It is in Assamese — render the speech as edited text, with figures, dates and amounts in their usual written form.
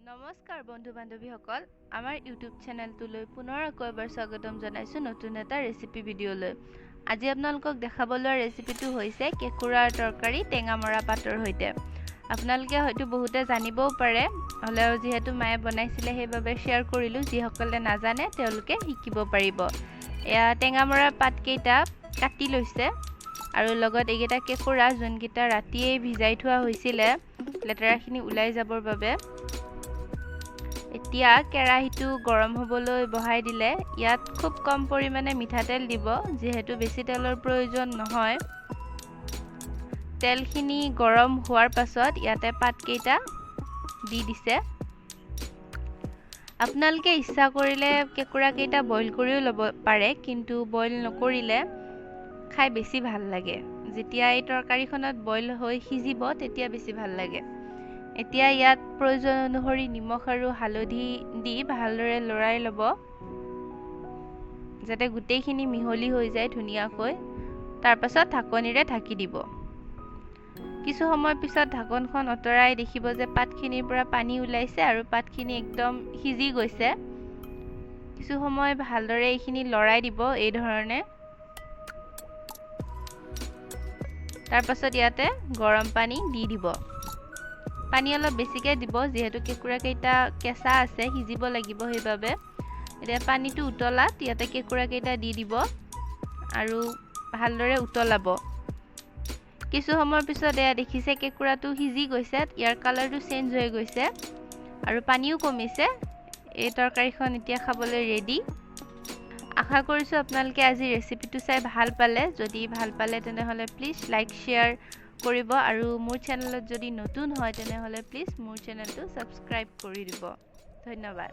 নমস্কাৰ বন্ধু বান্ধৱীসকল আমাৰ ইউটিউব চেনেলটোলৈ পুনৰ আকৌ এবাৰ স্বাগতম জনাইছোঁ নতুন এটা ৰেচিপি ভিডিঅ'লৈ। আজি আপোনালোকক দেখাবলৈ ৰেচিপিটো হৈছে কেঁকুৰাৰ তৰকাৰী টেঙামৰা পাতৰ সৈতে। আপোনালোকে হয়তো বহুতে জানিবও পাৰে, হ'লেও যিহেতু মায়ে বনাইছিলে সেইবাবে শ্বেয়াৰ কৰিলোঁ। যিসকলে নাজানে তেওঁলোকে শিকিব পাৰিব। এয়া টেঙামৰা পাতকেইটা কাটি লৈছে আৰু লগত এইকেইটা কেঁকুৰা যোনকেইটা ৰাতিয়েই ভিজাই থোৱা হৈছিলে লেতেৰাখিনি ওলাই যাবৰ বাবে। এতিয়া কেৰাহীটো গৰম হ'বলৈ বহাই দিলে। ইয়াত খুব কম পৰিমাণে মিঠাতেল দিব, যিহেতু বেছি তেলৰ প্ৰয়োজন নহয়। তেলখিনি গৰম হোৱাৰ পাছত ইয়াতে পাতকেইটা দি দিছে। আপোনালোকে ইচ্ছা কৰিলে কেঁকুৰাকেইটা বইল কৰিও ল'ব পাৰে, কিন্তু বইল নকৰিলে খাই বেছি ভাল লাগে। যেতিয়া এই তৰকাৰীখনত বইল হৈ সিজিব তেতিয়া বেছি ভাল লাগে। এতিয়া ইয়াত প্ৰয়োজন অনুসৰি নিমখ আৰু হালধি দি ভালদৰে লৰাই ল'ব, যাতে গোটেইখিনি মিহলি হৈ যায় ধুনীয়াকৈ। তাৰ পাছত ঢাকনিৰে ঢাকি দিব। কিছু সময় পিছত ঢাকনখন আঁতৰাই দেখিব যে পাতখিনিৰ পৰা পানী ওলাইছে আৰু পাতখিনি একদম সিজি গৈছে। কিছু সময় ভালদৰে এইখিনি লৰাই দিব এই ধৰণে। তাৰ পাছত ইয়াতে গৰম পানী দি দিব। পানী অলপ বেছিকৈ দিব, যিহেতু কেঁকুৰাকেইটা কেঁচা আছে, সিজিব লাগিব সেইবাবে। এতিয়া পানীটো উতলাত ইয়াতে কেঁকুৰাকেইটা দি দিব আৰু ভালদৰে উতলাব। কিছু সময়ৰ পিছত এয়া দেখিছে কেঁকুৰাটো সিজি গৈছে, ইয়াৰ কালাৰটো চেঞ্জ হৈ গৈছে আৰু পানীও কমিছে। এই তৰকাৰীখন এতিয়া খাবলৈ ৰেডি। আশা কৰিছোঁ আপোনালোকে আজি ৰেচিপিটো চাই ভাল পালে। যদি ভাল পালে তেনেহ'লে প্লিজ লাইক শ্বেয়াৰ কৰিব আৰু মোৰ চেনেলত যদি নতুন হয় তেনেহ'লে প্লিজ মোৰ চেনেলটো ছাবস্ক্ৰাইব কৰি দিব। ধন্যবাদ।